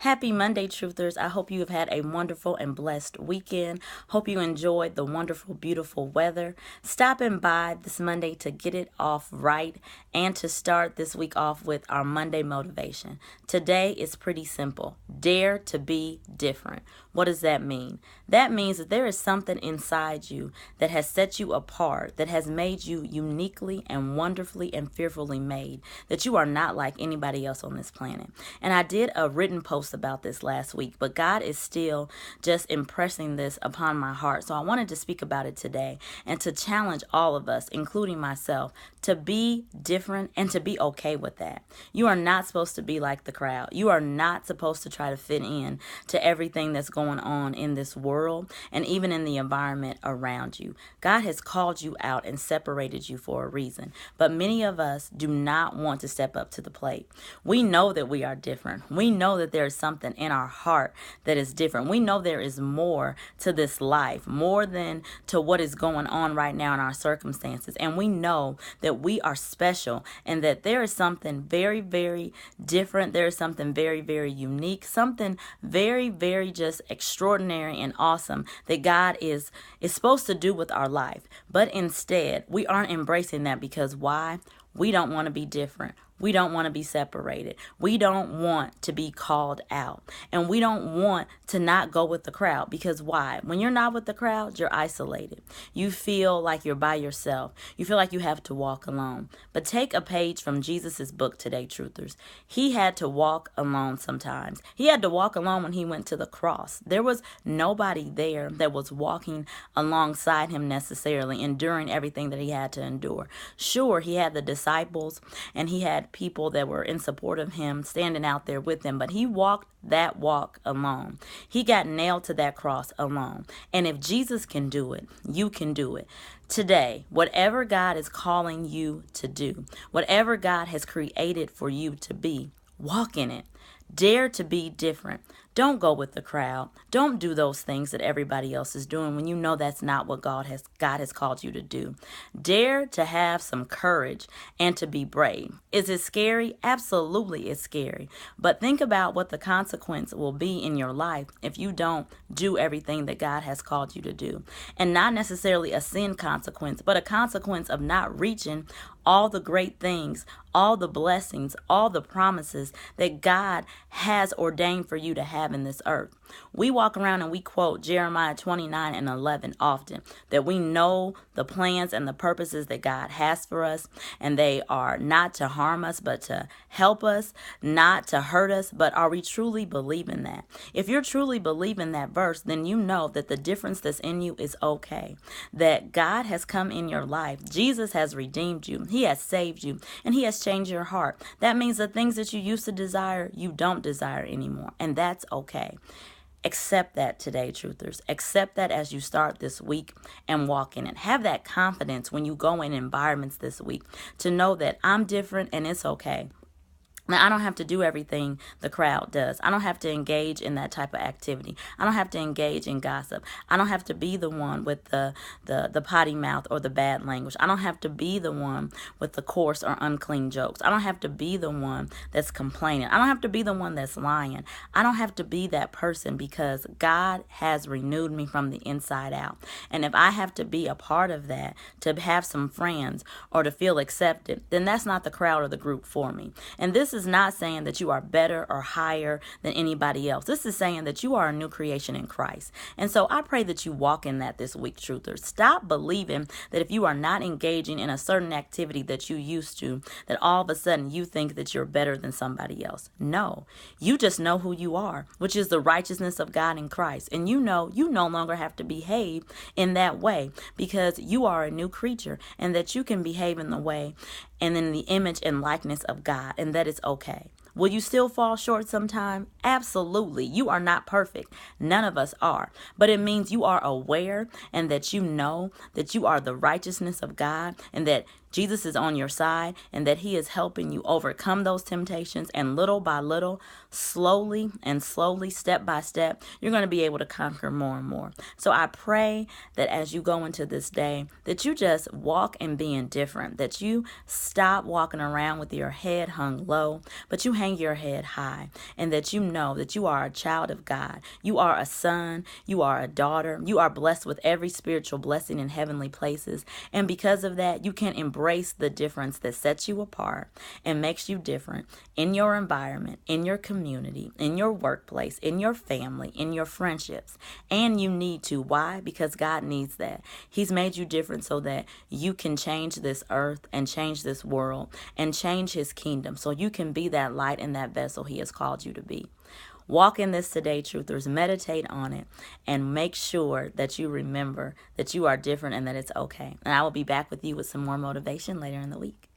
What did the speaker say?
Happy Monday, Truthers. I hope you have had a wonderful and blessed weekend. Hope you enjoyed the wonderful, beautiful weather. Stopping by this Monday to get it off right and to start this week off with our Monday motivation. Today is pretty simple. Dare to be different. What does that mean? That means that there is something inside you that has set you apart, that has made you uniquely and wonderfully and fearfully made, that you are not like anybody else on this planet. And I did a written post about this last week, but God is still just impressing this upon my heart. So I wanted to speak about it today and to challenge all of us, including myself, to be different and to be okay with that. You are not supposed to be like the crowd. You are not supposed to try to fit in to everything that's going on in this world and even in the environment around you. God has called you out and separated you for a reason, but many of us do not want to step up to the plate. We know that we are different. We know that there is something in our heart that is different. We know there is more to this life, more than to what is going on right now in our circumstances. And we know that we are special and that there is something very, very different. There is something very, very unique, something very, very just extraordinary and awesome that God is supposed to do with our life. But instead, we aren't embracing that because why? We don't want to be different. We don't want to be separated. We don't want to be called out. And we don't want to not go with the crowd because why? When you're not with the crowd, you're isolated. You feel like you're by yourself. You feel like you have to walk alone. But take a page from Jesus's book today, Truthers. He had to walk alone sometimes. He had to walk alone when he went to the cross. There was nobody there that was walking alongside him necessarily, enduring everything that he had to endure. Sure, he had the disciples and he had people that were in support of him standing out there with him, but he walked that walk alone. He got nailed to that cross alone. And if Jesus can do it, you can do it. Today, whatever God is calling you to do, whatever God has created for you to be, walk in it. Dare to be different. Don't go with the crowd. Don't do those things that everybody else is doing when you know that's not what God has called you to do. Dare to have some courage and to be brave. Is it scary? Absolutely, it's scary. But think about what the consequence will be in your life if you don't do everything that God has called you to do. And not necessarily a sin consequence, but a consequence of not reaching all the great things, all the blessings, all the promises that God has ordained for you to have in this earth. We walk around and we quote Jeremiah 29:11 often, that we know the plans and the purposes that God has for us, and they are not to harm us, but to help us, not to hurt us. But are we truly believing that? If you're truly believing that verse, then you know that the difference that's in you is okay, that God has come in your life. Jesus has redeemed you. He has saved you, and he has changed your heart. That means the things that you used to desire, you don't desire anymore, and that's okay. Accept that today, Truthers. Accept that as you start this week and walk in it. Have that confidence when you go in environments this week to know that I'm different and it's okay. Now, I don't have to do everything the crowd does. I don't have to engage in that type of activity. I don't have to engage in gossip. I don't have to be the one with the potty mouth or the bad language. I don't have to be the one with the coarse or unclean jokes. I don't have to be the one that's complaining. I don't have to be the one that's lying. I don't have to be that person because God has renewed me from the inside out. And if I have to be a part of that, to have some friends or to feel accepted, then that's not the crowd or the group for me. And this is not saying that you are better or higher than anybody else. This is saying that you are a new creation in Christ. And so I pray that you walk in that this week, Truthers. Stop believing that if you are not engaging in a certain activity that you used to, that all of a sudden you think that you're better than somebody else. No, you just know who you are, which is the righteousness of God in Christ. And you know you no longer have to behave in that way because you are a new creature and that you can behave in the way and in the image and likeness of God, and that is okay. Will you still fall short sometime? Absolutely. You are not perfect. None of us are. But it means you are aware and that you know that you are the righteousness of God and that Jesus is on your side and that he is helping you overcome those temptations. And little by little, slowly and slowly, step by step, you're going to be able to conquer more and more. So I pray that as you go into this day, that you just walk in being different, that you stop walking around with your head hung low, but you hang your head high, and that you know that you are a child of God. You are a son, you are a daughter, you are blessed with every spiritual blessing in heavenly places. And because of that, you can embrace the difference that sets you apart and makes you different in your environment, in your community, in your workplace, in your family, in your friendships. And you need to. Why? Because God needs that. He's made you different so that you can change this earth and change this world and change his kingdom, so you can be that light in that vessel he has called you to be. Walk in this today, truthers. Meditate on it and make sure that you remember that you are different and that it's okay. And I will be back with you with some more motivation later in the week.